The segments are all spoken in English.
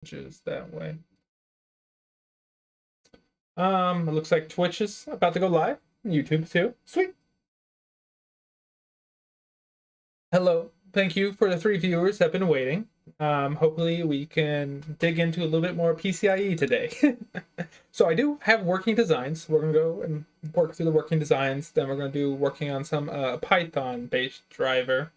which is that way. It looks like Twitch is about to go live. YouTube too. Sweet. Hello. Thank you for the 3 viewers that have been waiting. Hopefully we can dig into a little bit more PCIe today. So I do have working designs. We're going to go and work through the working designs. Then we're going to do working on some Python-based driver.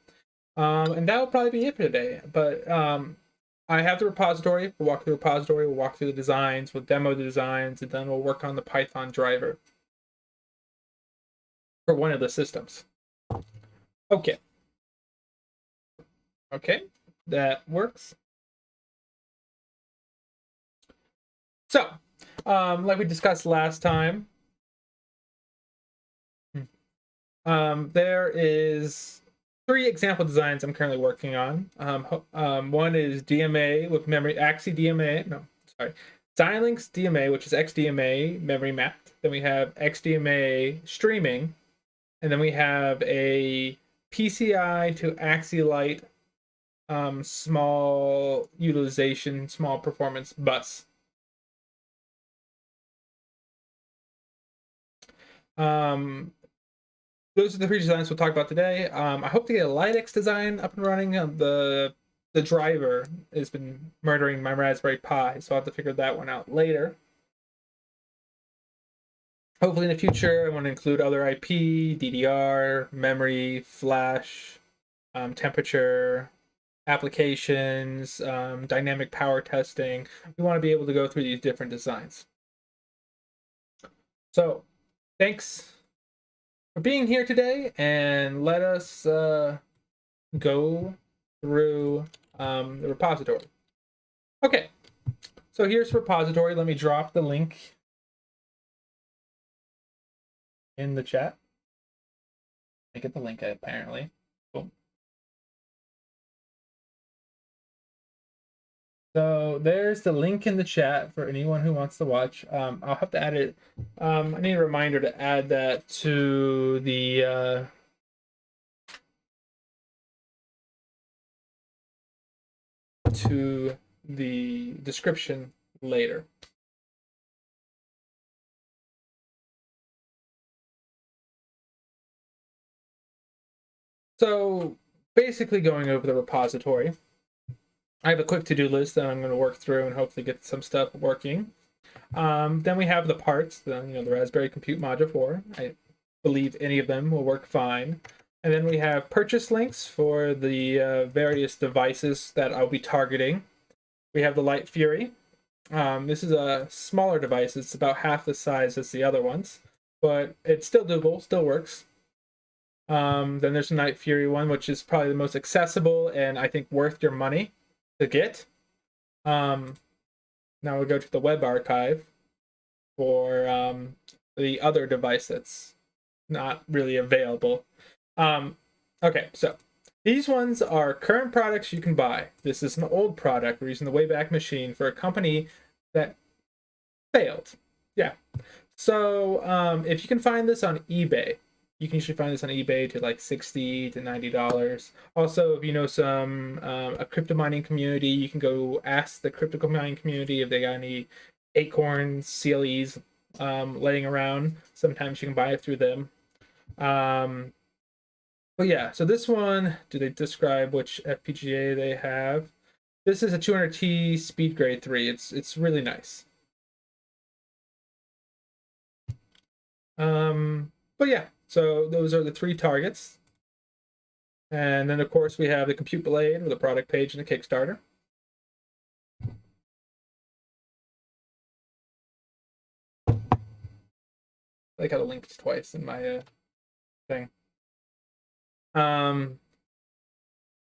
And that will probably be it for today. But I have the repository. We'll walk through the repository. We'll walk through the designs. We'll demo the designs. And then we'll work on the Python driver for one of the systems. Okay. Okay, that works. So, like we discussed last time, there is 3 example designs I'm currently working on. One is DMA with memory, Xilinx DMA, which is XDMA memory mapped. Then we have XDMA streaming, and then we have a PCI to Axi-Lite small utilization, small performance bus. Those are the 3 designs we'll talk about today. I hope to get a Xilinx design up and running. The driver has been murdering my Raspberry Pi, so I'll have to figure that one out later. Hopefully in the future, I want to include other IP, DDR, memory, flash, temperature, applications, dynamic power testing. We want to be able to go through these different designs. So thanks for being here today, and let us go through the repository. Okay, so here's the repository. Let me drop the link in the chat. I get the link apparently. Boom. So there's the link in the chat for anyone who wants to watch. I'll have to add it. I need a reminder to add that to the description later. So basically going over the repository, I have a quick to-do list that I'm going to work through and hopefully get some stuff working. Then we have the parts, the Raspberry Compute Module 4. I believe any of them will work fine. And then we have purchase links for the various devices that I'll be targeting. We have the Nitefury. This is a smaller device. It's about half the size as the other ones, but it's still doable, still works. Then there's the Nitefury one, which is probably the most accessible and I think worth your money to get. Now we'll go to the web archive for the other device that's not really available. Okay, so these ones are current products you can buy. This is an old product. We're using the Wayback Machine for a company that failed. Yeah. So if you can find this on eBay, you can usually find this on eBay to like $60 to $90. Also, if you know a crypto mining community, you can go ask the crypto mining community if they got any Acorn CLEs laying around. Sometimes you can buy it through them. But yeah, so this one, do they describe which FPGA they have? This is a 200T Speed Grade 3. It's really nice. But yeah, so those are the 3 targets. And then of course we have the Compute Blade with a product page and a Kickstarter. I got a link twice in my thing.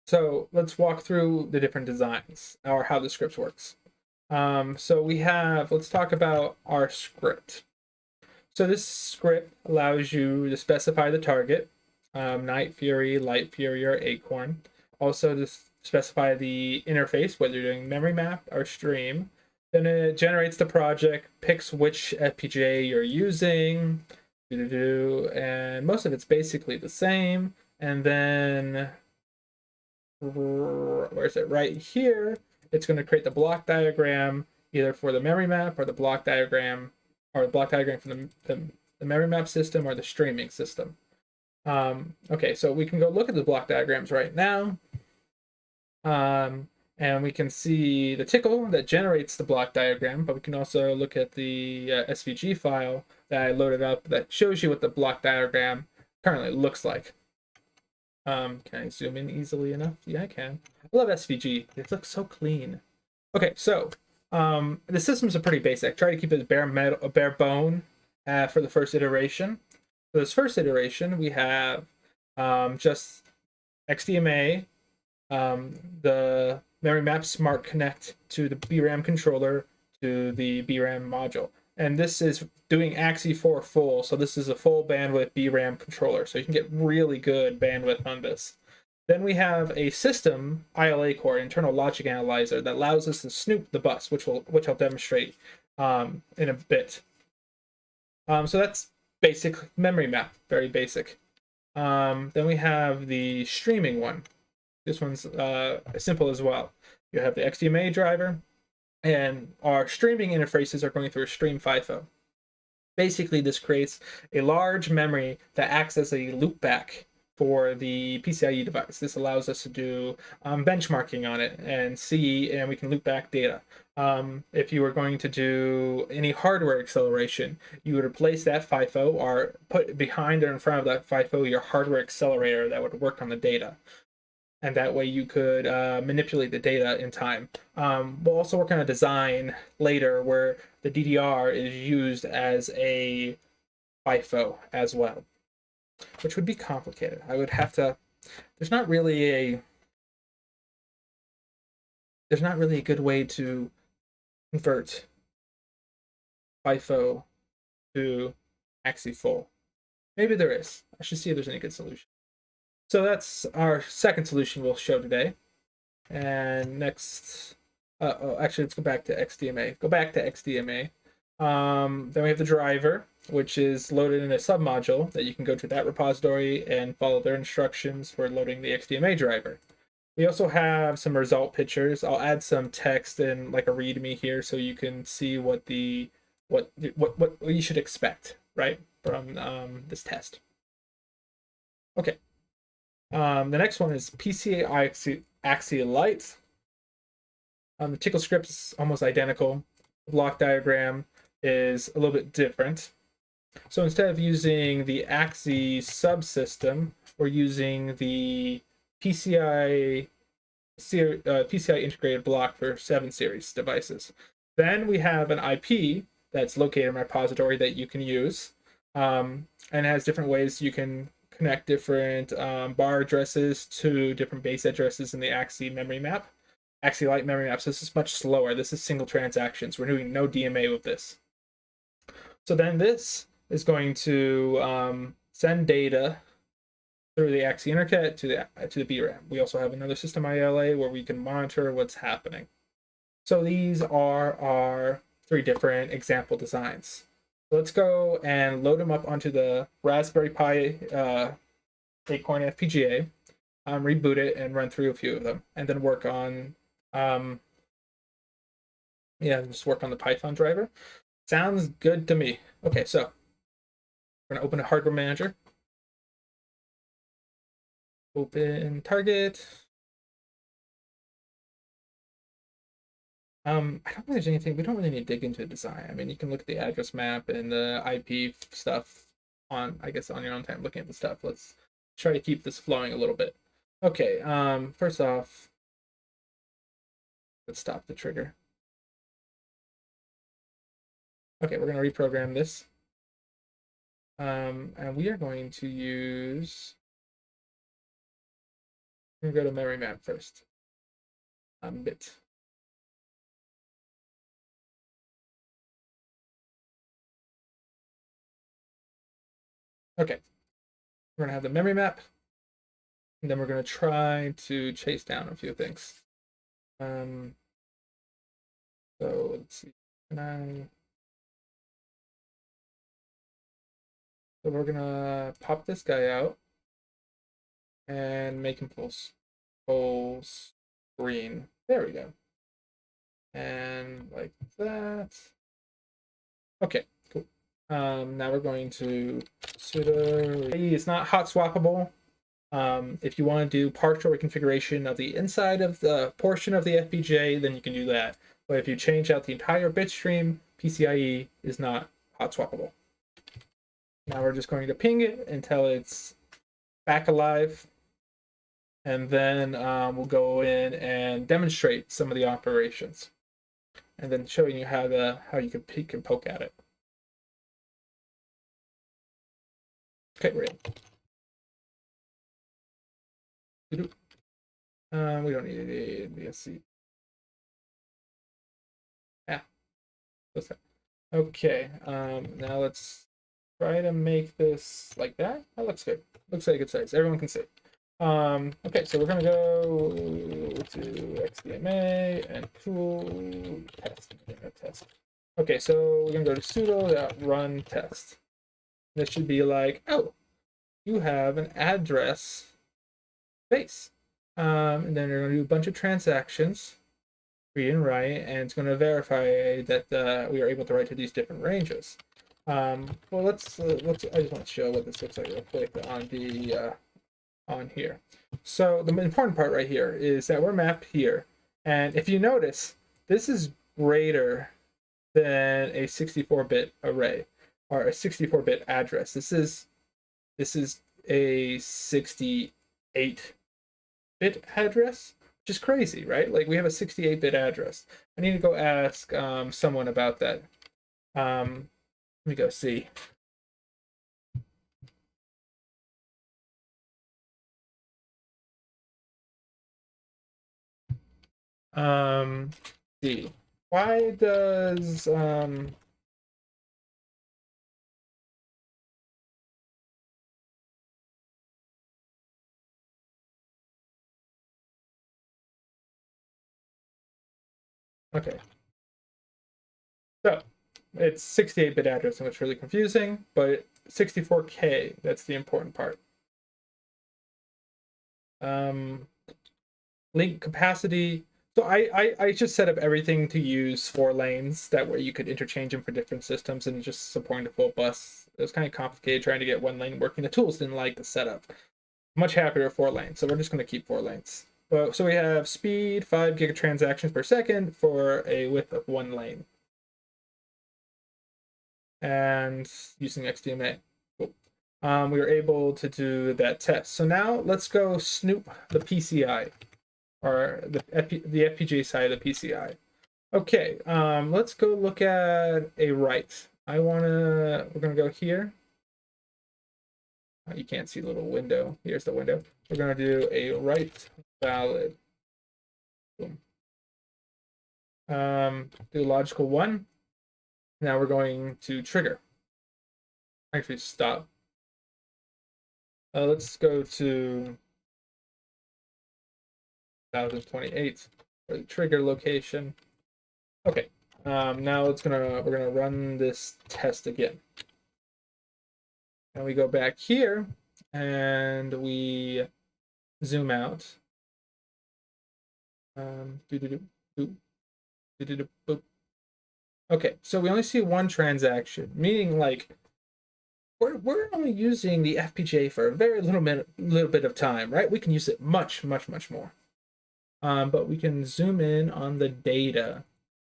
So let's walk through the different designs or how the script works. So we have, let's talk about our script. So this script allows you to specify the target, Nitefury, Nitefury, or Acorn. Also to specify the interface, whether you're doing memory map or stream. Then it generates the project, picks which FPGA you're using, and most of it's basically the same. And then, where is it? Right here it's going to create the block diagram either for the memory map or the block diagram for the memory map system or the streaming system. Okay, so we can go look at the block diagrams right now. And we can see the tickle that generates the block diagram, but we can also look at the SVG file that I loaded up that shows you what the block diagram currently looks like. Can I zoom in easily enough? Yeah, I can. I love SVG. It looks so clean. Okay, so the systems are pretty basic. Try to keep it bare bone for the first iteration. For this first iteration, we have just XDMA, the memory map smart connect to the BRAM controller to the BRAM module. And this is doing AXI4 full, so this is a full bandwidth BRAM controller, so you can get really good bandwidth on this. Then we have a system ILA core, internal logic analyzer, that allows us to snoop the bus, which I'll demonstrate in a bit. So that's basic memory map, very basic. Then we have the streaming one. This one's simple as well. You have the XDMA driver, and our streaming interfaces are going through a stream FIFO. Basically, this creates a large memory that acts as a loopback for the PCIe device. This allows us to do benchmarking on it and we can loop back data. If you were going to do any hardware acceleration, you would replace that FIFO or put behind or in front of that FIFO your hardware accelerator that would work on the data. And that way you could manipulate the data in time. We'll also work on a design later where the DDR is used as a FIFO as well, which would be complicated. I would have to. There's not really a good way to convert FIFO to AXI full. Maybe there is. I should see if there's any good solution. So that's our second solution we'll show today. And next, actually, let's go back to XDMA. Then we have the driver, which is loaded in a submodule that you can go to that repository and follow their instructions for loading the XDMA driver. We also have some result pictures. I'll add some text and like a README here so you can see what you should expect, right, from this test. Okay. The next one is PCIe AXI Lite. The tickle script is almost identical. The block diagram is a little bit different. So instead of using the AXI subsystem, we're using the PCI integrated block for 7 series devices. Then we have an IP that's located in a repository that you can use, and has different ways you can connect different bar addresses to different base addresses in the AXI memory map. AXI Lite memory map, so this is much slower. This is single transactions. We're doing no DMA with this. So then this is going to send data through the AXI intercat to the BRAM. We also have another system ILA where we can monitor what's happening. So these are our 3 different example designs. Let's go and load them up onto the Raspberry Pi Acorn FPGA, reboot it, and run through a few of them, and then work on, just work on the Python driver. Sounds good to me. Okay, so we're gonna open a hardware manager. Open target. I don't think there's anything, we don't really need to dig into design. I mean, you can look at the address map and the IP stuff on your own time looking at the stuff. Let's try to keep this flowing a little bit. Okay, first off, let's stop the trigger. Okay, we're going to reprogram this. And we are going to use, we're going to go to memory map first. Bit. Okay, we're gonna have the memory map, and then we're gonna try to chase down a few things. So let's see. So we're gonna pop this guy out and make him full screen. There we go. and like that. Okay, cool. Now we're going to sudo. It's not hot swappable. If you want to do partial reconfiguration of the inside of the portion of the FPGA, then you can do that. But if you change out the entire bit stream, PCIe is not hot swappable. Now we're just going to ping it until it's back alive. And then we'll go in and demonstrate some of the operations. And then showing you how you can peek and poke at it. Okay, we're in. We don't need it. Let's see. Yeah. What's that? Okay. Now let's try to make this like that. That looks good. Looks like a good size. Everyone can see. Okay, so we're gonna go to XDMA and tool test. Okay, so we're gonna go to sudo.run test. This should be like, oh, you have an address space. And then you're gonna do a bunch of transactions, read and write, and it's gonna verify that we are able to write to these different ranges. Well, let's. I just want to show what this looks like real quick on the on here. So the important part right here is that we're mapped here, and if you notice, this is greater than a 64-bit array or a 64-bit address. This is a 68-bit address, which is crazy, right? Like we have a 68-bit address. I need to go ask someone about that. Let me go see. See. Why does okay. So it's 68-bit address, and it's really confusing, but 64K, that's the important part. Link capacity. So I just set up everything to use 4 lanes. That way you could interchange them for different systems and just supporting the full bus. It was kind of complicated trying to get 1 lane working. The tools didn't like the setup. Much happier with 4 lanes, so we're just going to keep 4 lanes. But so we have speed 5 gigatransactions per second for a width of 1 lane. And using XDMA. Cool. We were able to do that test. So now let's go snoop the PCI, or the FPGA side of the PCI. Okay, let's go look at a write. We're gonna go here. You can't see the little window. Here's the window. We're gonna do a write valid. Boom. Do logical 1. Now we're going to trigger. Actually, stop. Let's go to 1028 for the trigger location. Okay. Now we're gonna run this test again. And we go back here and we zoom out. Okay, so we only see 1 transaction, meaning like we're only using the FPGA for a very little bit of time, right? We can use it much more. But we can zoom in on the data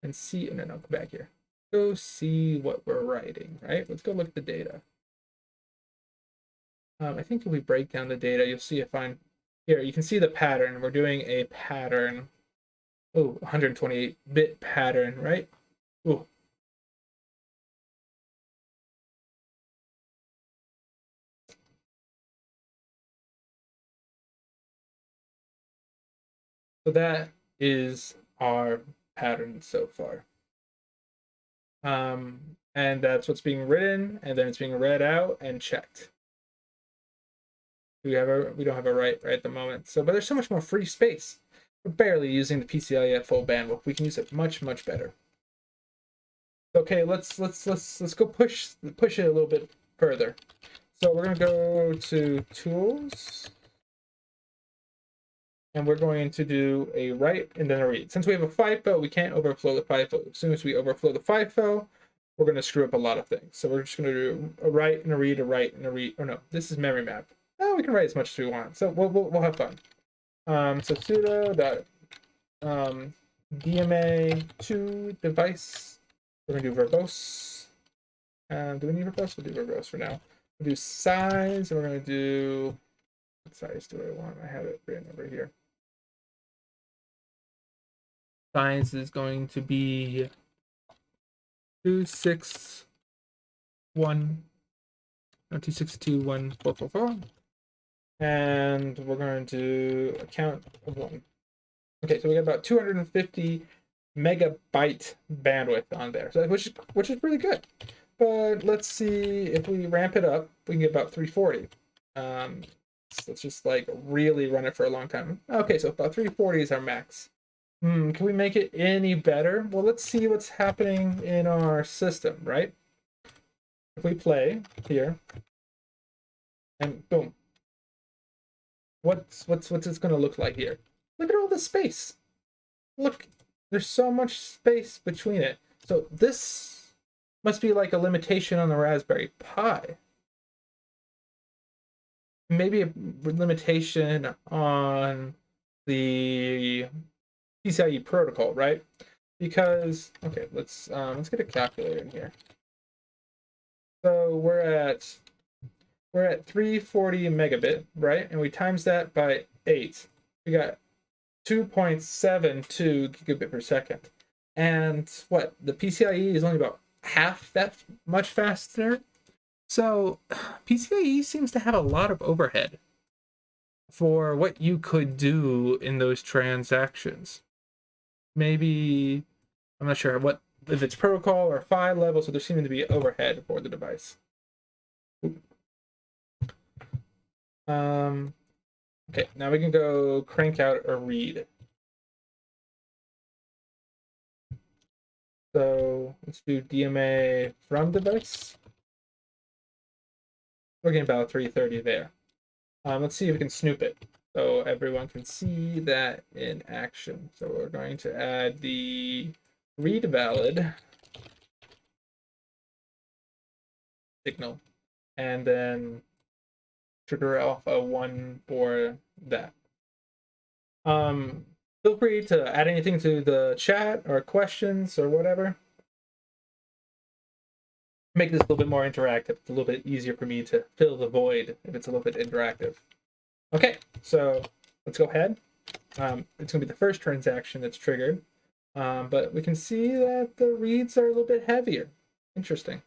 and see. No, come back here. Go see what we're writing, right? Let's go look at the data. I think if we break down the data, you'll see if I'm here. You can see the pattern. We're doing a pattern. Oh, 128-bit pattern, right? Ooh. So that is our pattern so far. And that's what's being written, and then it's being read out and checked. We don't have a write right at the moment. So, but there's so much more free space. We're barely using the PCIe at full bandwidth. We can use it much better. Okay, let's go push it a little bit further. So we're gonna go to tools, and we're going to do a write and then a read. Since we have a FIFO, we can't overflow the FIFO. As soon as we overflow the FIFO, we're going to screw up a lot of things. So we're just going to do a write and a read, a write and a read. Oh no, this is memory map. No, we can write as much as we want. So we'll have fun. So sudo dot DMA to device. We're going to do verbose. Do we need verbose? We'll do verbose for now. We'll do size, and we're going to do, what size do I want? I have it written over here. Size is going to be 262.1.444. And we're going to do a count of 1. Okay, so we got about 250 megabyte bandwidth on there, so which is really good. But let's see if we ramp it up, we can get about 340. So let's just like really run it for a long time. Okay, so about 340 is our max. Can we make it any better? Well, let's see what's happening in our system, right? If we play here, and boom, what's this going to look like here? Look at all the space. Look, there's so much space between it. So this must be like a limitation on the Raspberry Pi. Maybe a limitation on the PCIe protocol, right? Because okay, let's get a calculator in here. So we're at 340 megabit, right? And we times that by 8. We got 2.72 gigabit per second. And what? The PCIe is only about half that much faster. So PCIe seems to have a lot of overhead for what you could do in those transactions. Maybe, I'm not sure what, if it's protocol or PHY level, so there seems to be overhead for the device. Okay, now we can go crank out a read. So let's do DMA from device. We're getting about 330 there. Let's see if we can snoop it so everyone can see that in action. So we're going to add the read valid signal and then trigger off a 1 for that. Feel free to add anything to the chat or questions or whatever. Make this a little bit more interactive. It's a little bit easier for me to fill the void if it's a little bit interactive. Okay, so let's go ahead. It's going to be the first transaction that's triggered, but we can see that the reads are a little bit heavier. Interesting.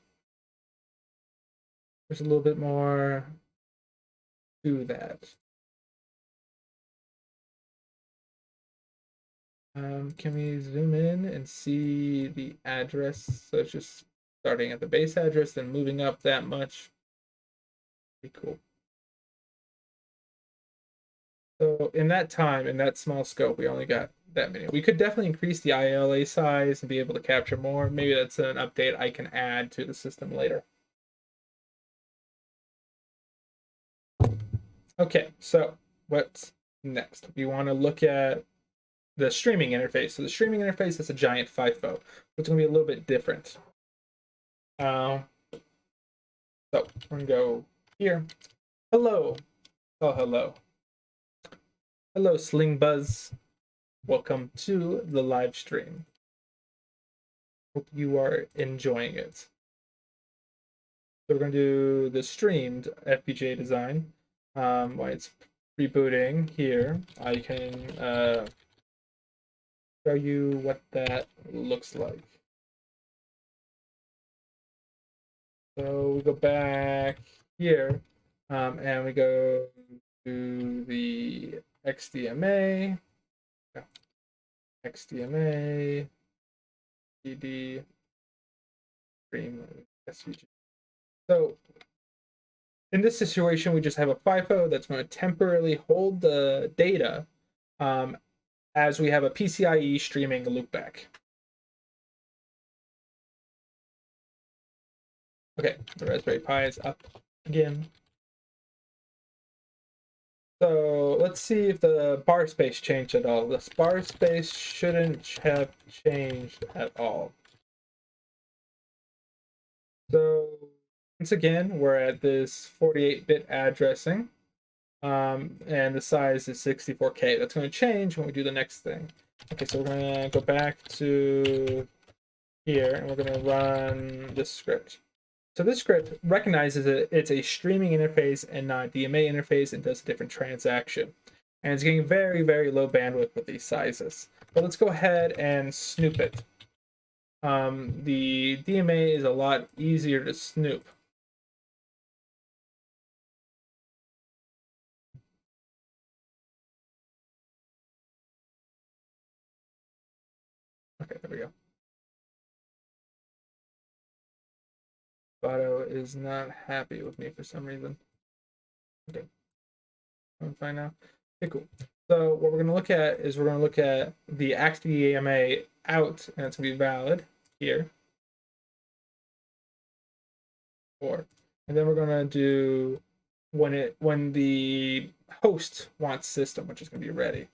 There's a little bit more to that. Can we zoom in and see the address? So it's just starting at the base address and moving up that much. Pretty cool. So in that time, in that small scope, we only got that many. We could definitely increase the ILA size and be able to capture more. Maybe that's an update I can add to the system later. Okay, so what's next? We want to look at the streaming interface. So the streaming interface is a giant FIFO. It's going to be a little bit different. So we're going to go here. Hello. Oh, hello. Hello, Sling Buzz. Welcome to the live stream. Hope you are enjoying it. So we're going to do the streamed FPGA design. While it's rebooting here, I can show you what that looks like. So we go back here, and we go to the XDMA, PD, stream, SVG. So in this situation, we just have a FIFO that's going to temporarily hold the data as we have a PCIe streaming loopback. Okay, the Raspberry Pi is up again. So let's see if the bar space changed at all. The bar space shouldn't have changed at all. So once again, we're at this 48-bit addressing, and the size is 64K. That's going to change when we do the next thing. Okay, so we're going to go back to here, and we're going to run this script. So this script recognizes that it's a streaming interface and not a DMA interface, and does a different transaction. And it's getting very, very low bandwidth with these sizes. But let's go ahead and snoop it. The DMA is a lot easier to snoop. Okay, there we go. Auto is not happy with me for some reason. Okay, I'm fine now. Okay, cool. So what we're going to look at is we're going to look at the AXDMA out, and it's going to be valid here. And then we're going to do when the host wants system, which is going to be ready.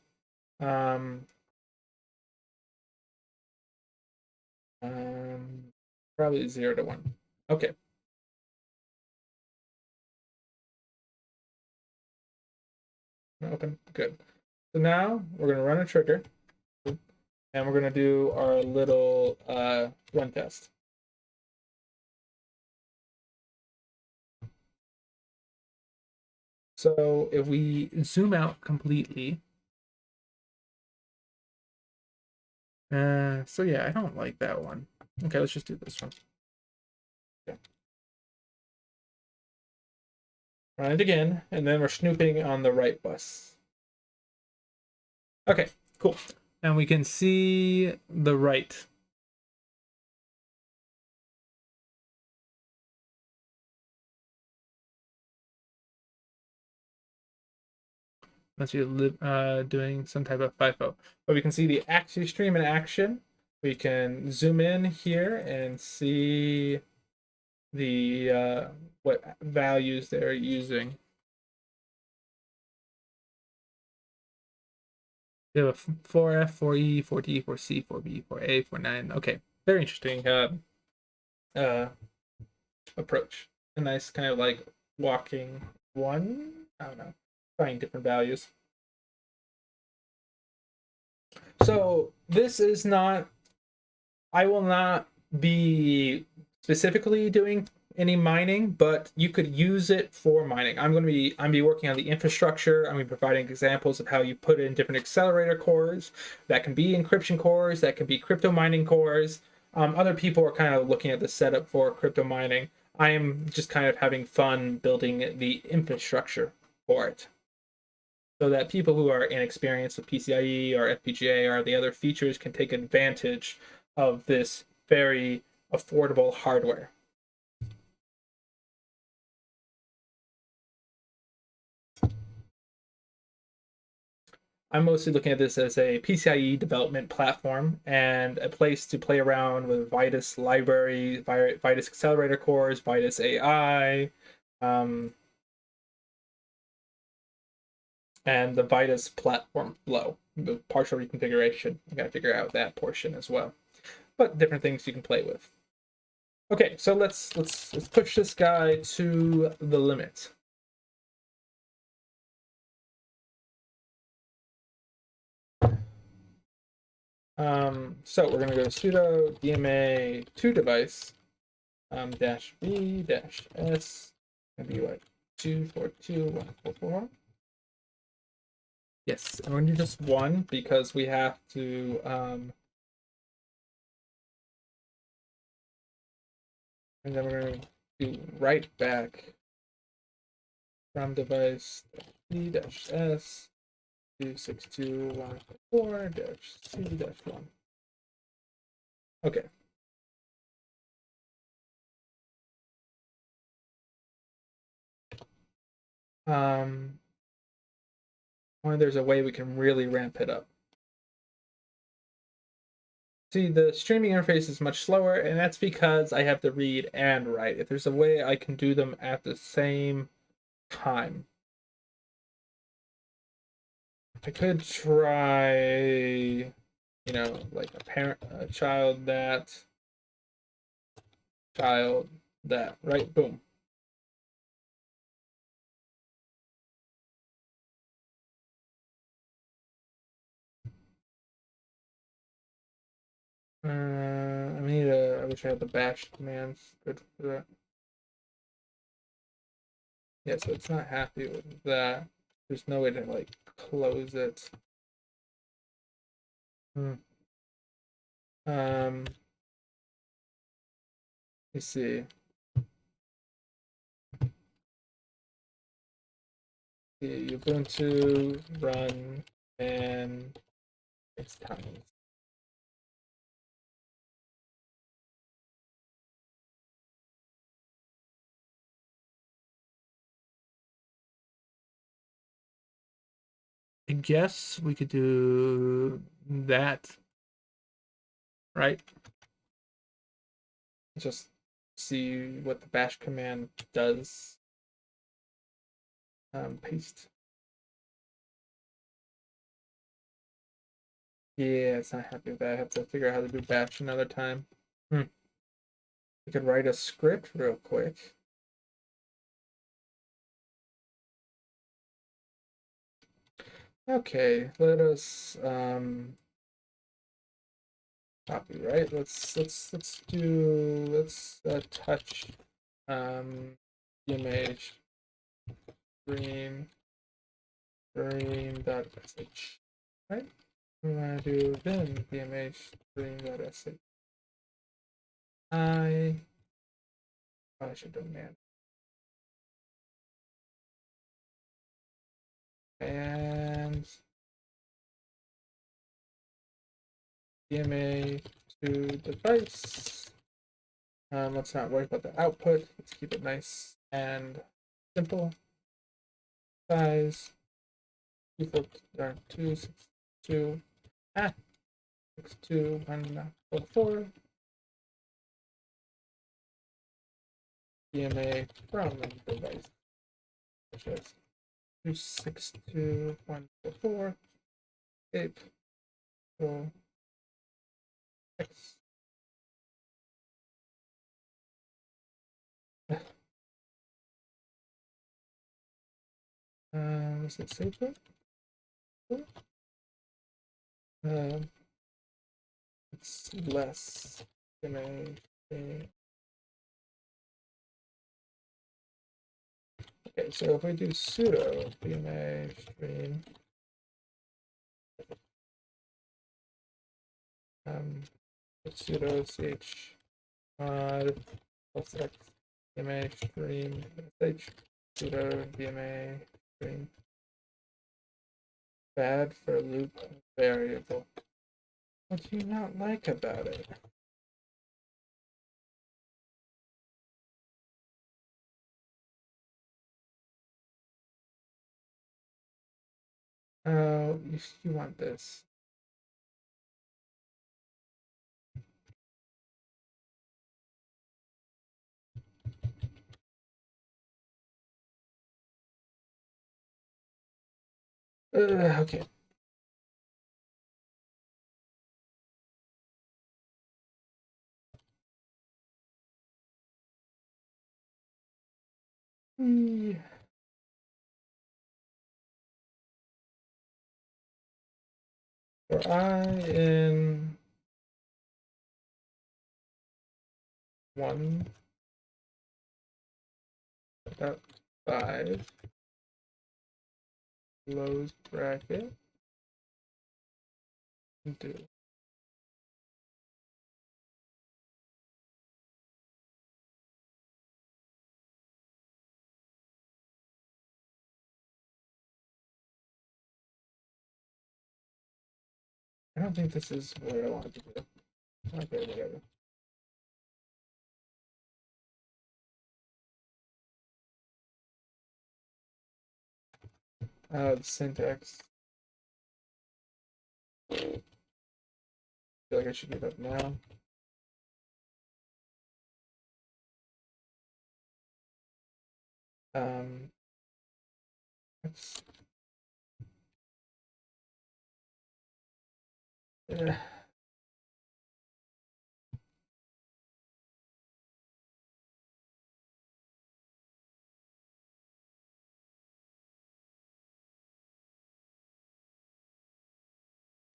Probably 0 to 1. Okay. Open. Good. So now we're going to run a trigger, and we're going to do our little run test. So if we zoom out completely, so yeah, I don't like that one. Okay, let's just do this one. Okay. Run it again, and then we're snooping on the right bus. Okay, cool. And we can see the right. Unless you're doing some type of FIFO. But we can see the actual stream in action. We can zoom in here and see the what values they're using. We have a 4F, 4E, 4D, 4C, 4B, 4A, 4.9. Okay, very interesting approach. A nice kind of like walking one. I don't know, trying different values. So this is not. I will not be specifically doing any mining, but you could use it for mining. I'm going to be working on the infrastructure. I'm going to be providing examples of how you put in different accelerator cores. That can be encryption cores, that can be crypto mining cores. Other people are kind of looking at the setup for crypto mining. I am just kind of having fun building the infrastructure for it, so that people who are inexperienced with PCIe or FPGA or the other features can take advantage of this very affordable hardware. I'm mostly looking at this as a PCIe development platform and a place to play around with Vitis library, Vitis accelerator cores, Vitis AI, and the Vitis platform flow, the partial reconfiguration. You got to figure out that portion as well, but different things you can play with. Okay, so let's push this guy to the limit. So we're gonna go sudo dma to device dash b dash s. Gonna be like 242.144. Yes, and we're gonna do just one because we have to and then we're gonna do write back from device b dash s 262.144 dash c dash 1. Okay. Or there's a way we can really ramp it up. See, the streaming interface is much slower, and that's because I have to read and write. If there's a way I can do them at the same time. I could try, you know, like a child that, right? Boom. I wish I had the bash commands. Good for that. Yeah, so it's not happy with that. There's no way to like close it. Hmm. Let's see. Ubuntu run and it's time. I guess we could do that, right? Just see what the bash command does. Paste. Yeah, it's not happy with that. I have to figure out how to do batch another time. We could write a script real quick. Okay, let us copy, right? Let's touch image stream.sh, right? We want to do then image stream.sh. I should demand and DMA to device. Let's not worry about the output. Let's keep it nice and simple. Size equal to 262 62144. DMA from device, which is 262144. Ape X. Let's hit save it. It's less DMA. Okay, so if we do sudo DMA stream, sudo ch mod plus x DMA stream sh sudo DMA stream. Bad for loop variable. What do you not like about it? Oh, you want this. Okay. For I in 1.5 close bracket do. I don't think this is what I wanted to do. Okay, whatever. The syntax. I feel like I should do that now. Let's Yeah.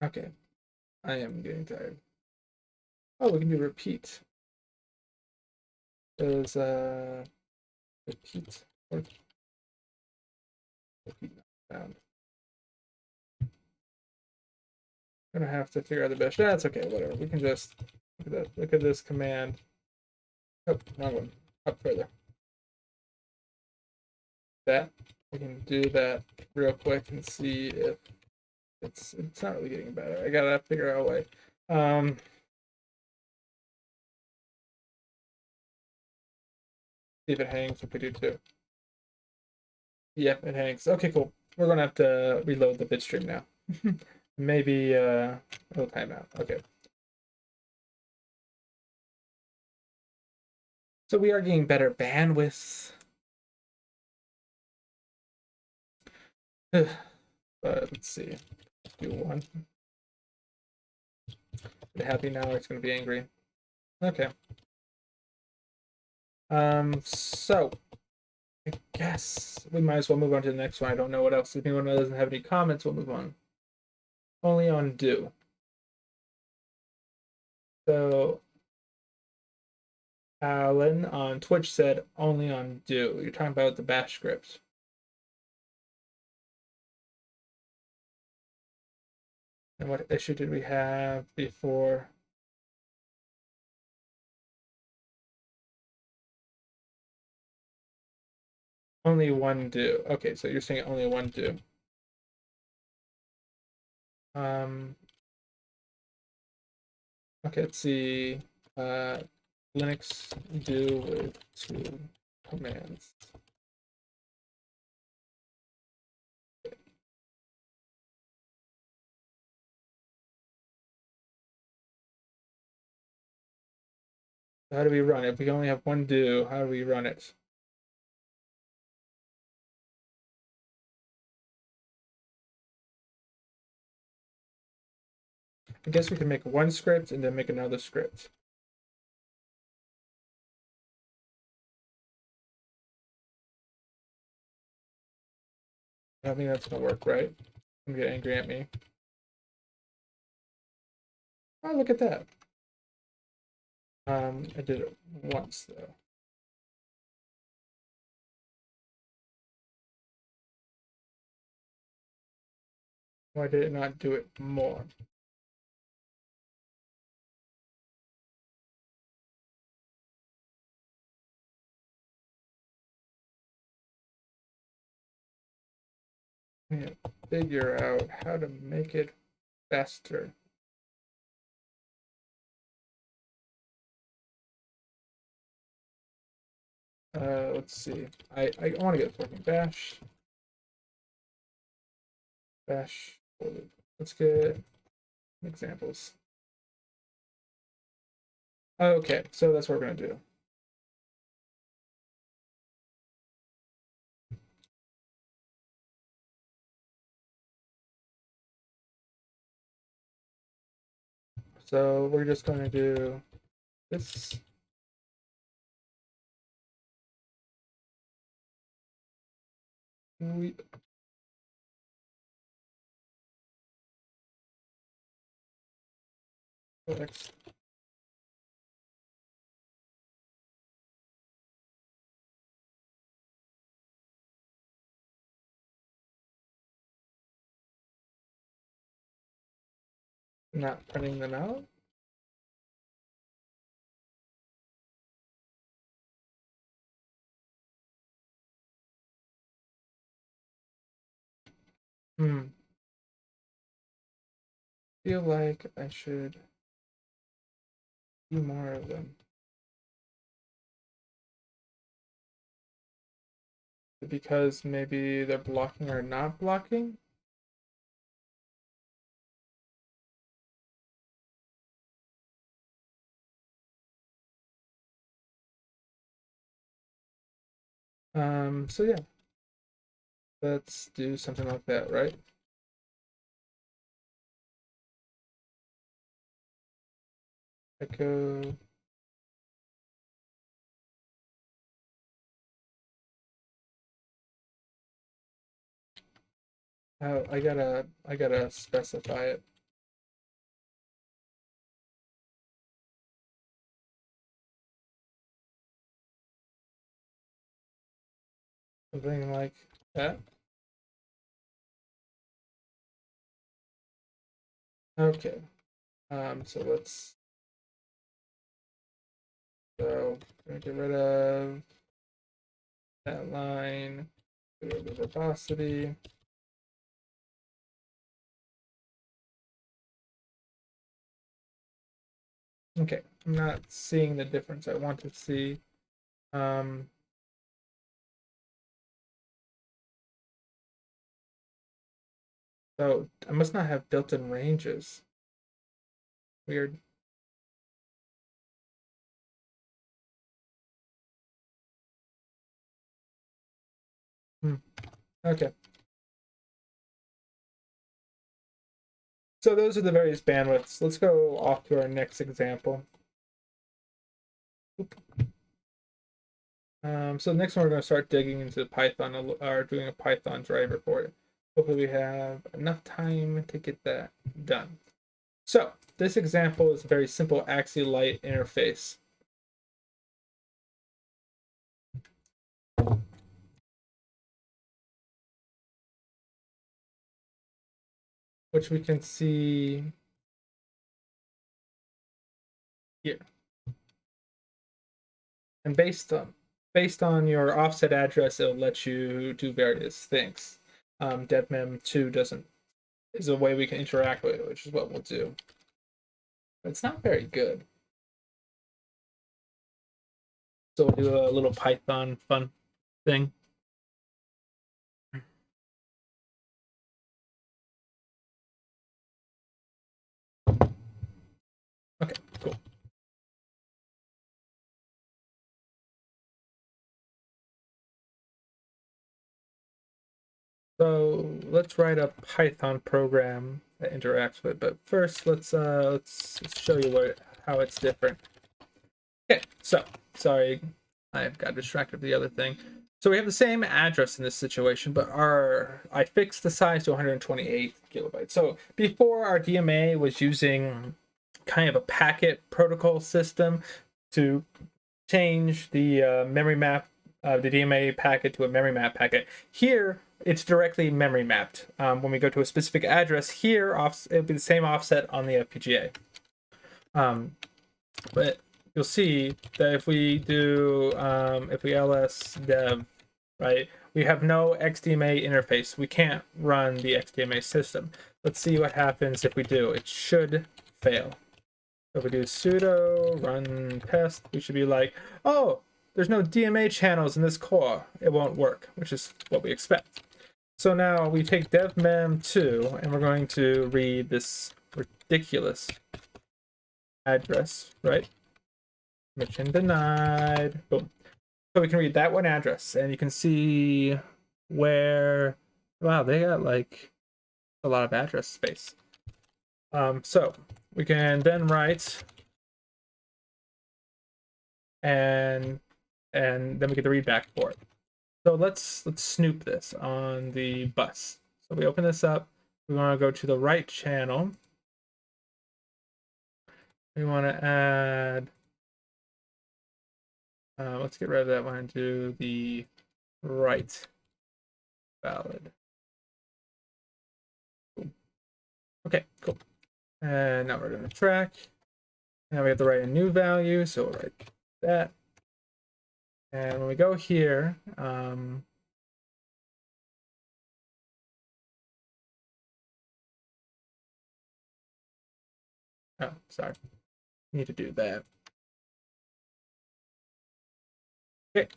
Okay, I am getting tired. Oh, we can do repeat. Does repeat or repeat not found? Gonna have to figure out the best. That's okay, whatever. We can just look at that. Look at this command. Oh, wrong one. Up further. That we can do that real quick and see if it's not really getting better. I gotta figure out a way. See if it hangs if we do too. Yep, it hangs. Okay, cool. We're gonna have to reload the bitstream now. Maybe it'll time out. Okay. So we are getting better bandwidth. But let's see. Let's do one. Is happy now or it's gonna be angry. Okay. So I guess we might as well move on to the next one. I don't know what else. If anyone doesn't have any comments, we'll move on. Only on do. So Alan on Twitch said only on do. You're talking about the bash script. And what issue did we have before? Only one do. Okay, so you're saying only one do. Okay, let's see. Linux do with two commands. How do we run it? If we only have one do, how do we run it? I guess we can make one script and then make another script. I don't think that's gonna work, right? I'm gonna get angry at me. Oh, look at that. I did it once though. Why did it not do it more? I need to figure out how to make it faster. Let's see. I want to get working. Bash. Let's get examples. Okay, so that's what we're gonna do. So we're just going to do this. We X. Not printing them out. Feel like I should do more of them because maybe they're blocking or not blocking. So yeah, let's do something like that, right? Echo. Oh, I gotta specify it. Something like that. Okay. So let's so get rid of that line, get rid of the verbosity. Okay, I'm not seeing the difference I want to see. Um, so I must not have built-in ranges. Weird. Okay. So those are the various bandwidths. Let's go off to our next example. So the next one we're going to start digging into Python or doing a Python driver for it. Hopefully we have enough time to get that done. So this example is a very simple AXI light interface. Which we can see here. And based on your offset address, it'll let you do various things. DevMem2 is a way we can interact with it, which is what we'll do. But it's not very good. So we'll do a little Python fun thing. Okay, cool. So let's write a Python program that interacts with it. But first, let's show you how it's different. Okay, so sorry, I got distracted with the other thing. So we have the same address in this situation, but I fixed the size to 128 kilobytes. So before, our DMA was using kind of a packet protocol system to change the memory map, the DMA packet to a memory map packet. Here, it's directly memory mapped. When we go to a specific address here, it'll be the same offset on the FPGA. But you'll see that if we do, if we ls dev, right, we have no XDMA interface. We can't run the XDMA system. Let's see what happens if we do. It should fail. So if we do sudo run test, we should be like, oh, there's no DMA channels in this core. It won't work, which is what we expect. So now we take devmem2 and we're going to read this ridiculous address, right? Permission denied. Boom. So we can read that one address, and you can see where, wow, they got like a lot of address space. So we can then write, and then we get the read back for it. So let's snoop this on the bus. So we open this up. We want to go to the right channel. We want to add. Let's get rid of that one and do the right valid. Cool. Okay, cool. And now we're going to track. Now we have to write a new value, so we'll write that. And when we go here, oh, sorry, need to do that. Okay,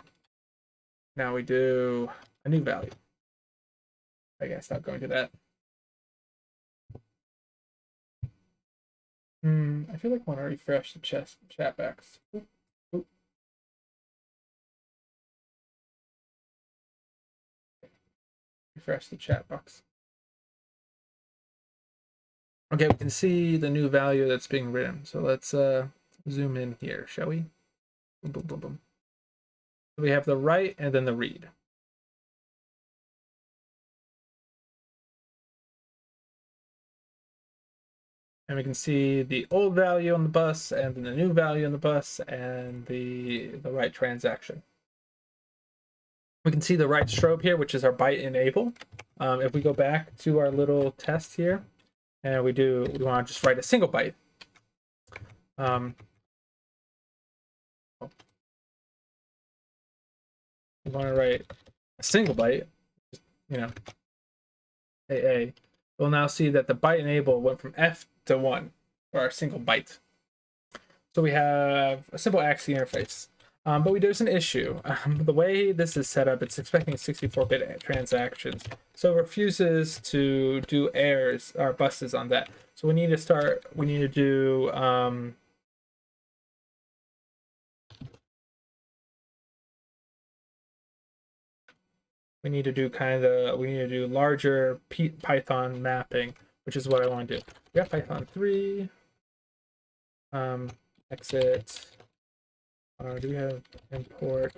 now we do a new value. I guess stop going to that. I feel like I want to refresh the chat box. Oop. Refresh the chat box. Okay, we can see the new value that's being written. So let's zoom in here, shall we? Boom, boom, boom, boom. So we have the write and then the read. And we can see the old value on the bus and then the new value on the bus and the write transaction. We can see the write strobe here, which is our byte enable. If we go back to our little test here, and we want to just write a single byte. We want to write a single byte, you know, AA. We'll now see that the byte enable went from F to 1 for our single byte. So we have a simple AXI interface. But there's an issue. The way this is set up, it's expecting 64-bit transactions. So it refuses to do errors or buses on that. So we need to do we need to do larger Python mapping, which is what I want to do. We got Python 3, exit. Do we have import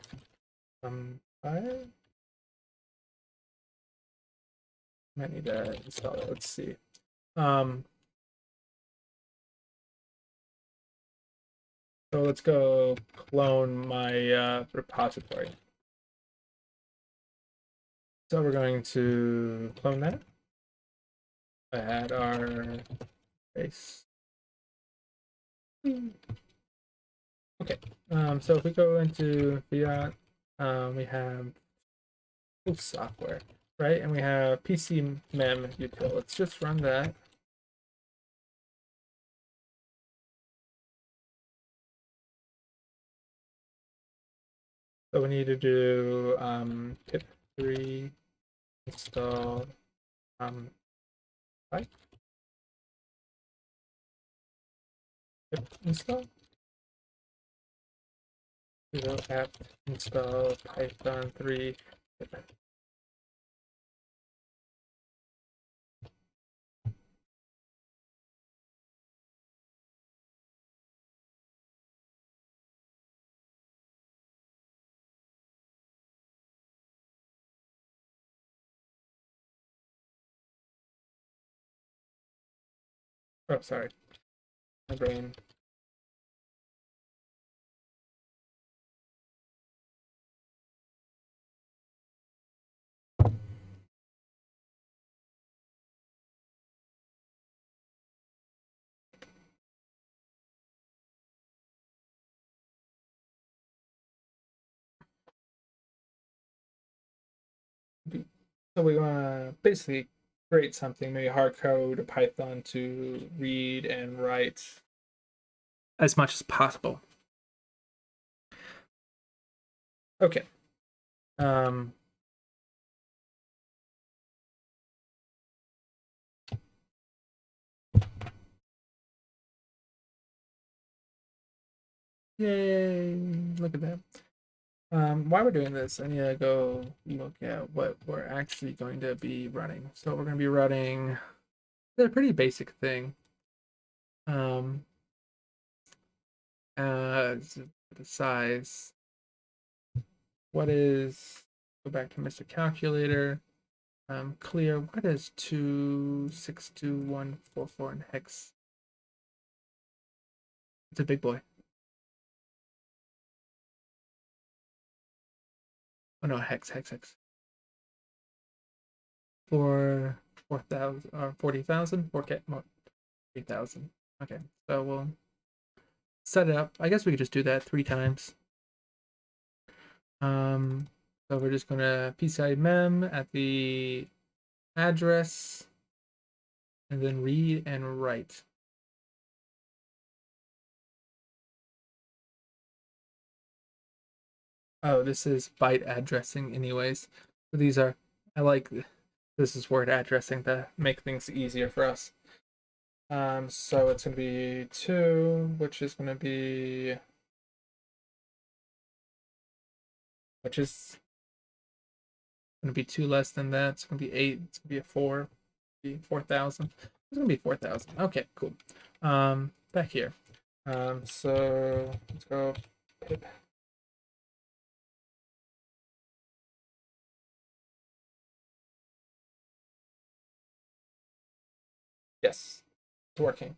5? Might need to install it. Let's see. So let's go clone my repository. So we're going to clone that. Add our base. Okay. So if we go into Fiat, we have software, right? And we have PC mem util. Let's just run that. So we need to do pip 3 install pip install apt install python 3 pip. Oh, sorry. My brain. So we want to basically create something, maybe hard code Python to read and write as much as possible. Okay. Yay! Look at that. While we're doing this, I need to go look at what we're actually going to be running. So we're going to be running a pretty basic thing. The size. What is? Go back to Mr. Calculator. Clear. What is 262144 in hex? It's a big boy. Oh no, hex. For 4,000 or 40,000, 4K, 3,000. Okay, so we'll set it up. I guess we could just do that 3 times. So we're just gonna PCIe mem at the address, and then read and write. Oh, this is byte addressing anyways. So these are, this is word addressing to make things easier for us. So it's gonna be 2, which is gonna be, which is gonna be 2 less than that. It's gonna be 8. It's gonna be a 4. Be 4,000. It's gonna be 4,000. Okay, cool. Back here. So let's go pip. Yes, it's working.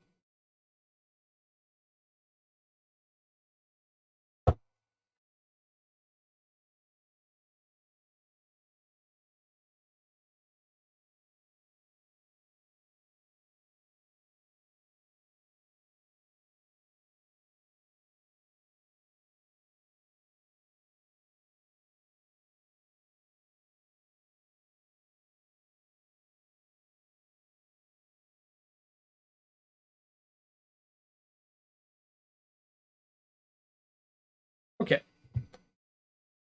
Okay.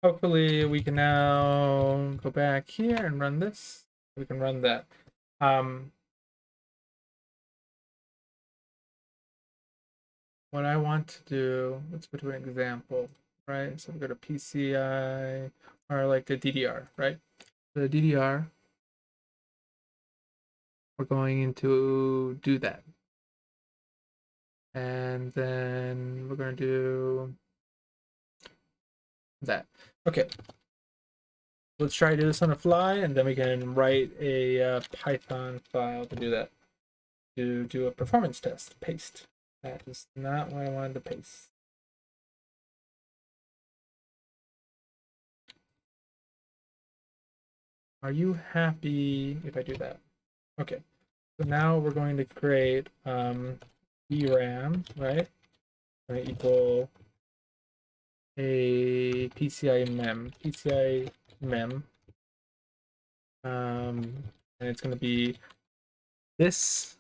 Hopefully we can now go back here and run this. We can run that. What I want to do, let's go to an example, right? So we go to PCI or like the DDR, right? The DDR, we're going to do that. And then we're going to do that. Okay. Let's try to do this on the fly, and then we can write a Python file to do that. To do a performance test. Paste. That is not what I wanted to paste. Are you happy if I do that? Okay. So now we're going to create VRAM, right? Going to equal a PCIe mem. PCIe mem. And it's going to be this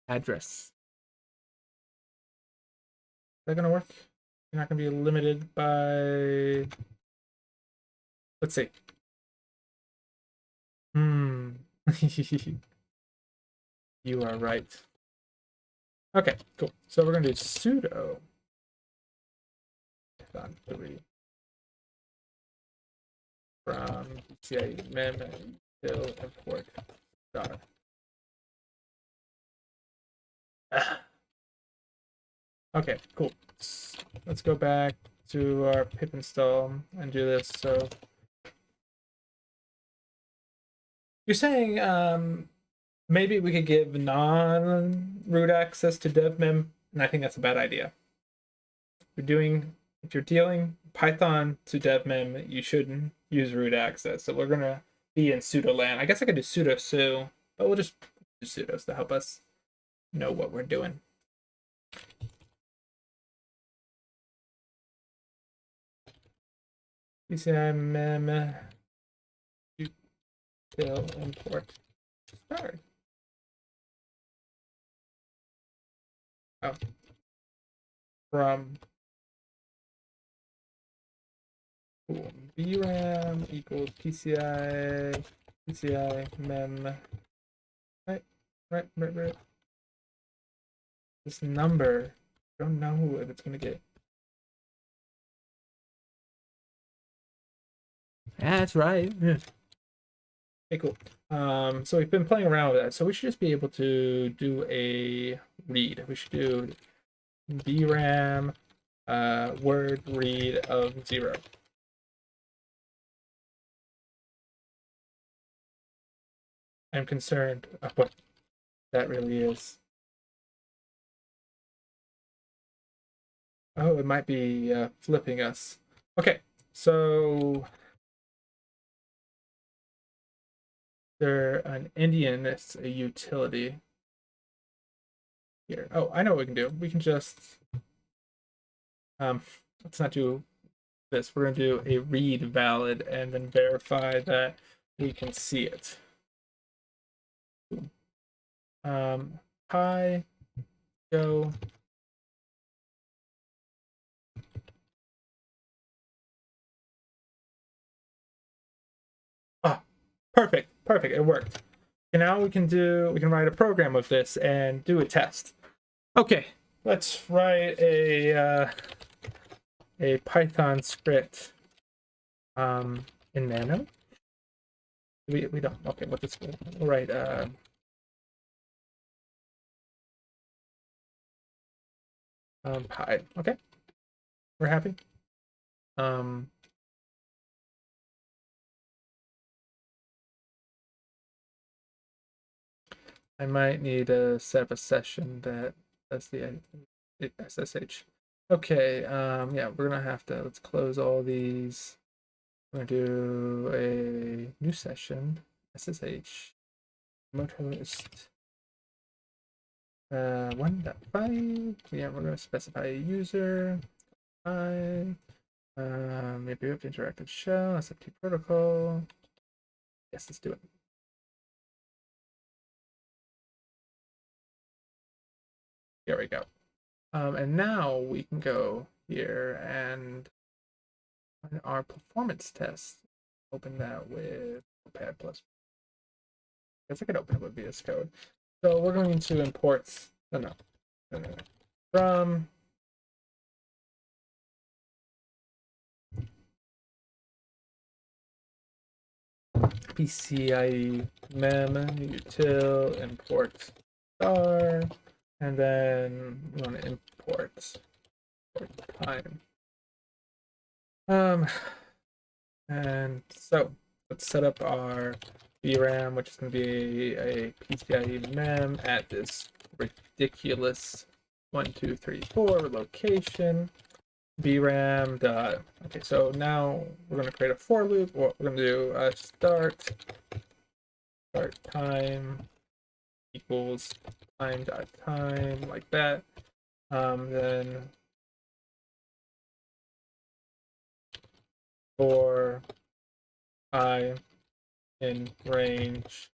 address. Is that going to work? You're not going to be limited by... Let's see. You are right. Okay, cool. So we're going to do sudo Python 3 from PCIe mem till import star. Okay, cool. Let's go back to our pip install and do this. So you're saying maybe we could give non-root access to devmem, and I think that's a bad idea. If you're dealing Python to devmem, you shouldn't use root access. So we're gonna be in sudo land. I guess I could do sudo su, but we'll just do sudos to help us know what we're doing. PCI mem till import. Sorry. Oh. From VRAM equals PCI mem. Right. This number, I don't know if it's gonna get. That's right. Yeah. Okay, cool. So we've been playing around with that. So we should just be able to do a read. We should do VRAM word read of 0. I'm concerned of what that really is. Oh, it might be flipping us. Okay, so they're an Indian, it's a utility here. Oh, I know what we can do. We can just let's not do this. We're gonna do a read valid and then verify that we can see it. Hi, go. Ah, perfect, it worked. And now we can write a program with this and do a test. Okay, let's write a Python script in Nano. We don't. Okay, what this? We'll write pi. Okay, we're happy. I might need to set up a session that does the SSH. Okay, yeah, we're gonna have to, let's close all these. We're gonna do a new session, SSH, remote host, 1.5. Yeah, we're gonna specify a user, maybe we have to interactive shell, SFT protocol. Yes, let's do it. There we go. And now we can go here and run our performance test. Open that with Notepad++. I guess I could open it with VS Code. So we're going to import, from PCIe mem util import star, and then we want to import time. And so let's set up our VRAM, which is going to be a PCIe mem at this ridiculous 1234 location. VRAM dot. Okay, so now we're going to create a for loop. What we're going to do start time equals time dot time, like that. Then for I in range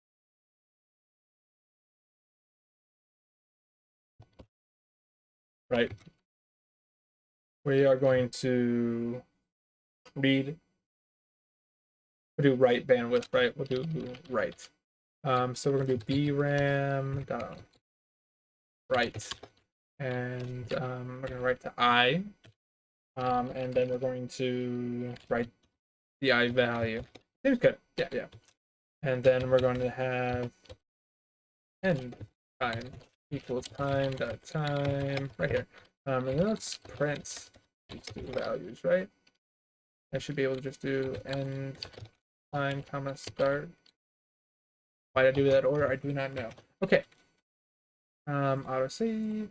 right, we are going to read, we'll do write bandwidth, right? We'll do write. So we're gonna do VRAM dot write, and we're gonna write to I, and then we're going to write the I value. Seems good. Yeah, yeah. And then we're going to have end time equals time dot time right here. And then let's print these two values, right? I should be able to just do end time comma start. Why did I do that order? I do not know. Okay. Auto save.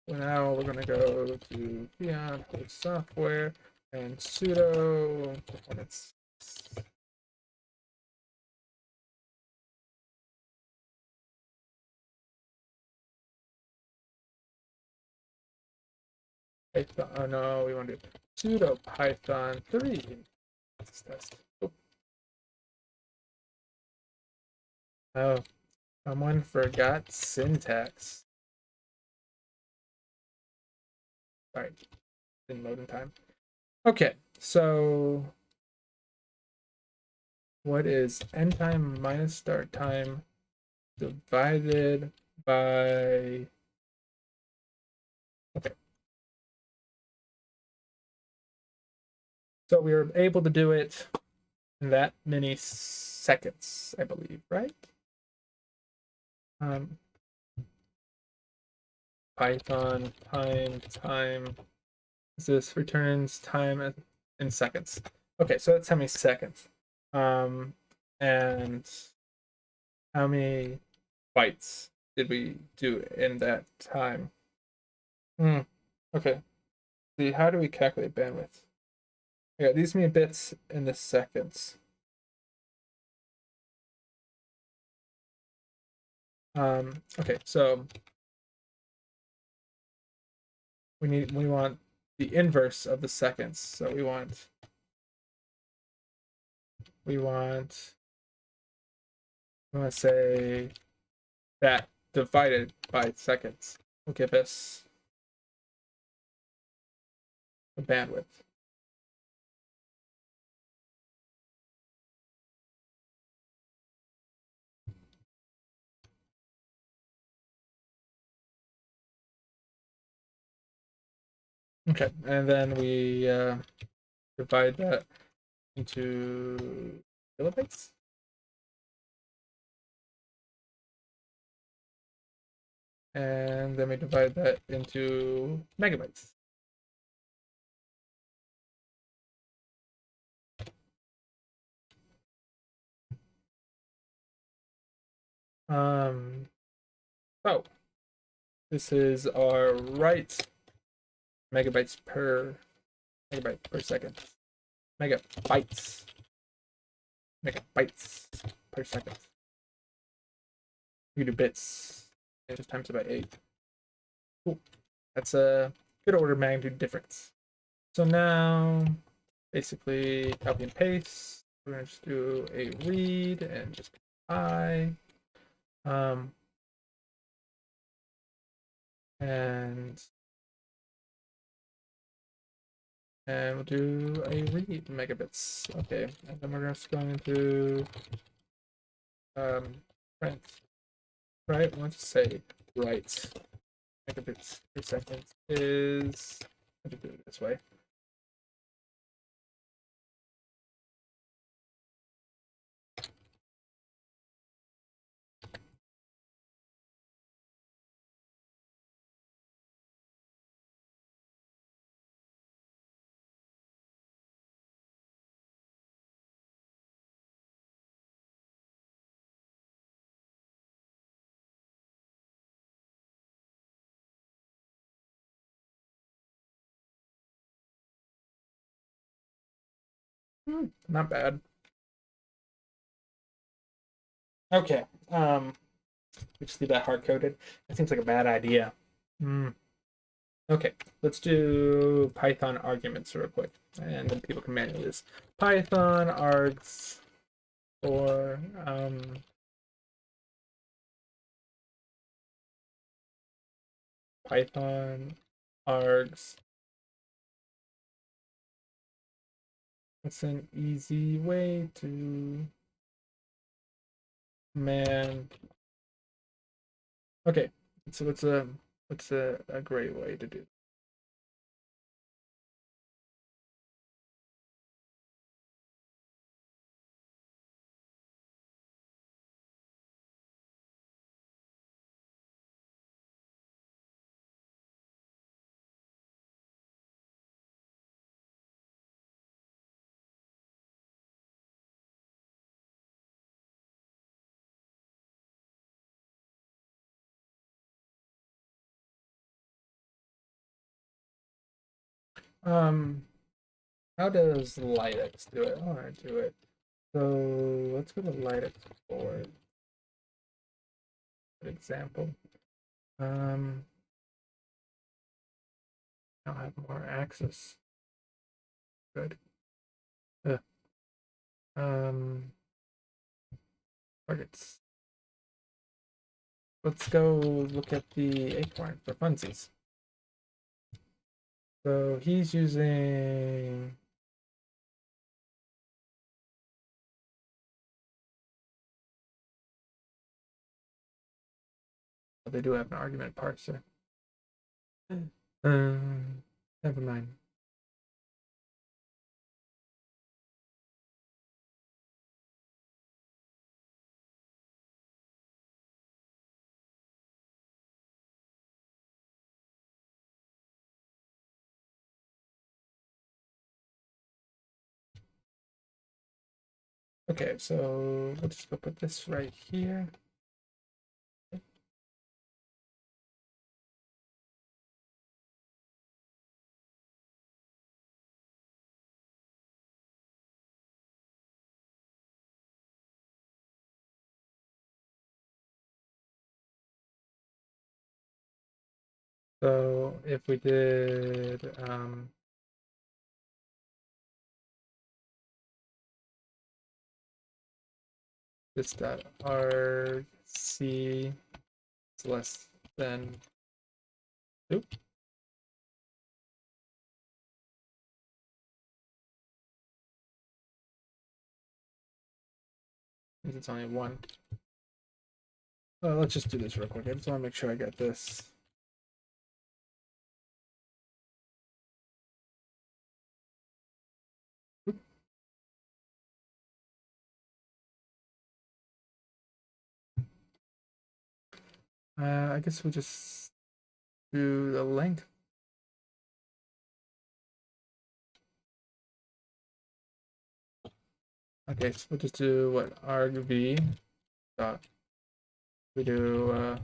So now we're gonna go to beyond host software and sudo performance. Python, oh no, we want to do sudo python 3. Let's test. Oh, someone forgot syntax. Sorry, didn't load in time. Okay, so what is end time minus start time divided by, okay. So we were able to do it in that many seconds, I believe, right? Python time this returns time in seconds. Okay, so that's how many seconds. And how many bytes did we do in that time? Okay. See, how do we calculate bandwidth? Yeah, these mean bits in the seconds. Okay, so we want the inverse of the seconds. So we want to say that divided by seconds will give us the bandwidth. Okay, and then we divide that into kilobytes. and then we divide that into megabytes. So this is our write megabyte per second. Megabytes per second. You do bits. It just times it by 8. Cool. That's a good order of magnitude difference. So now, basically, copy and paste. We're gonna just do a read and just I. And we'll do a read megabits. Okay, and then we're just going to print. Right, let's say write megabits per second is, let's do it this way. Not bad. Okay. We just leave that hard coded. That seems like a bad idea. Okay, let's do Python arguments real quick, and then people can manually this. Python args for Python args. That's an easy way to man. Okay, so what's a great way to do? Um, how does Linux do it? I want to do it. So let's go to Linux for example. I'll have more access. Good. Uh, um, targets. Let's go look at the Acorn for funsies. So he's using they do have an argument parser. Never mind. Okay, so let's just go put this right here. So if we did this dot RC is less than 2. Because it's only 1. Let's just do this real quick. I just want to make sure I got this. I guess we just do the length. Okay, so we'll just do what argv dot. We do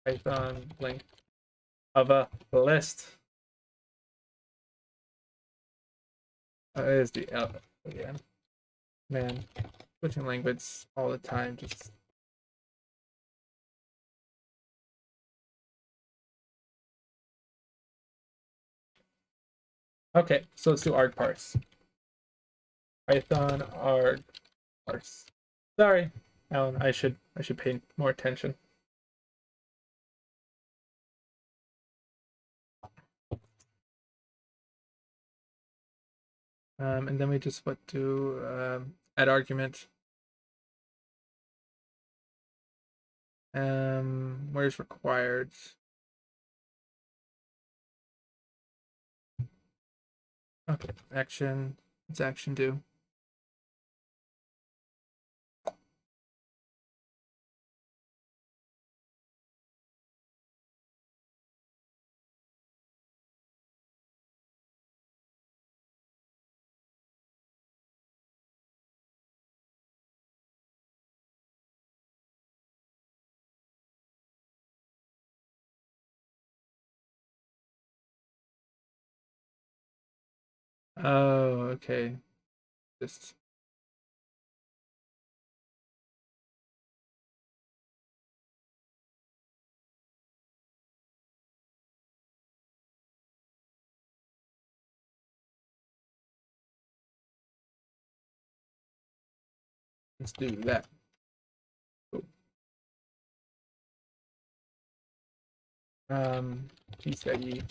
Python length of a list. Is the L again. Man, switching language all the time. Just okay. So let's do arg parse. Python arg parse. Sorry, Alan. I should pay more attention. And then we just what do add argument. Where's required? Okay, action. What's action do? Oh, okay. Just let's do that. Cool. PCIe.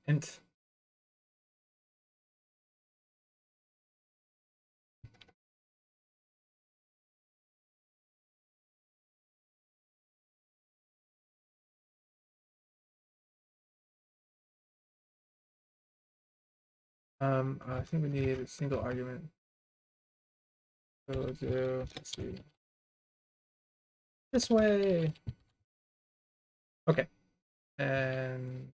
Int. I think we need a single argument. So do, let's see, this way. Okay, and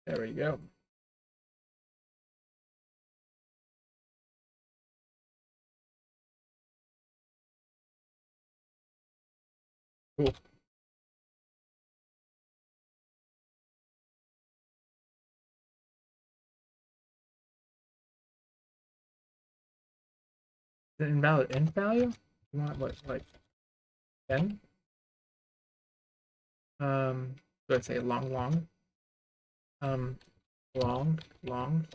there we go. Cool. The invalid int value? You want what, like 10? Do I say long, long? Long, long.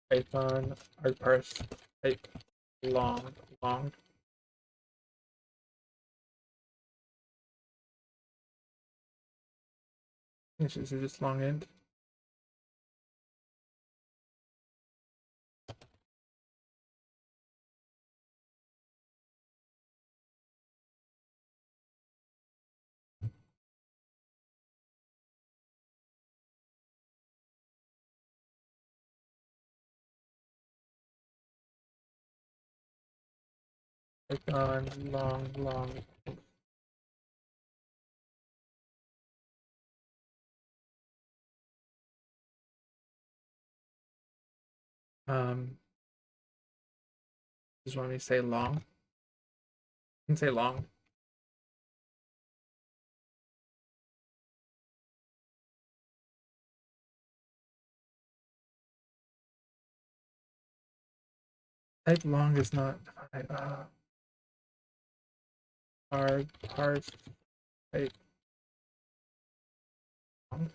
Python arg parse type long, long. This is just long int. Python long, long. Just want me to say long. You can say long. Type long is not defined. Arg parse type long.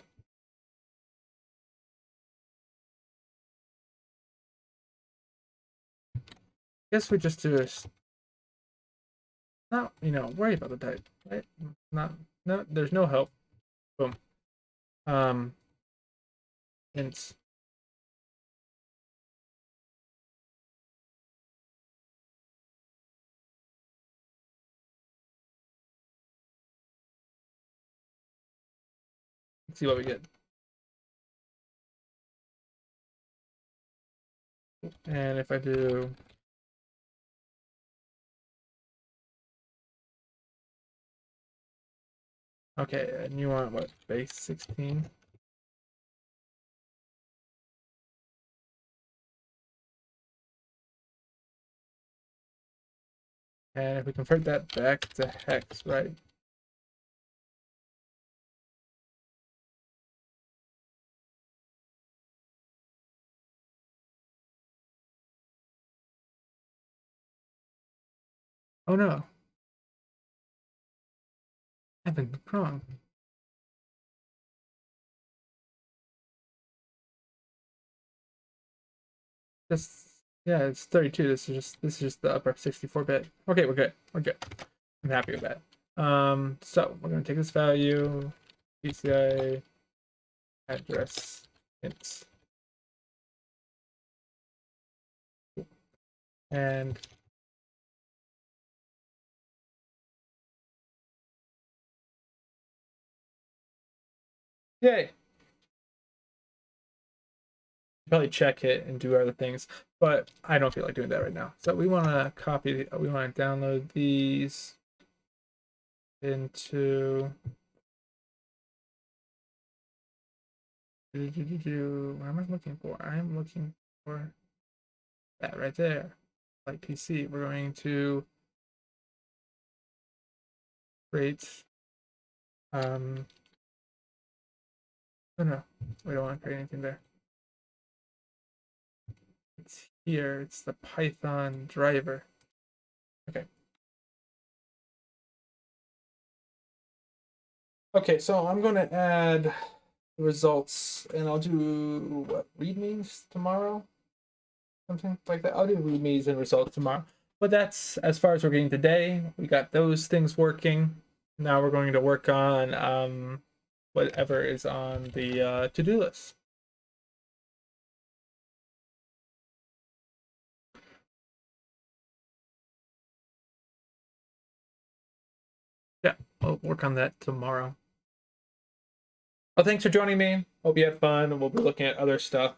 Guess we just do a not, worry about the type, right? Not, no, there's no help. Boom. Int. Let's see what we get. And if I do, okay, and you want what, base 16? And if we convert that back to hex, right? Oh no, I've been wrong. This, yeah, it's 32. This is just the upper 64-bit. Okay, we're good. We're good. I'm happy with that. So we're gonna take this value, PCIe address int, and yay. Probably check it and do other things, but I don't feel like doing that right now. So we want to we want to download these into what am I looking for? I'm looking for that right there. Like PC, we're going to create oh no, we don't want to create anything there. It's here, it's the Python driver. Okay. Okay, so I'm going to add the results, and I'll do what, readmes tomorrow, something like that. I'll do readmes and results tomorrow. But that's as far as we're getting today. We got those things working. Now we're going to work on whatever is on the to-do list. Yeah, we'll work on that tomorrow. Well, thanks for joining me. Hope you had fun. We'll be looking at other stuff.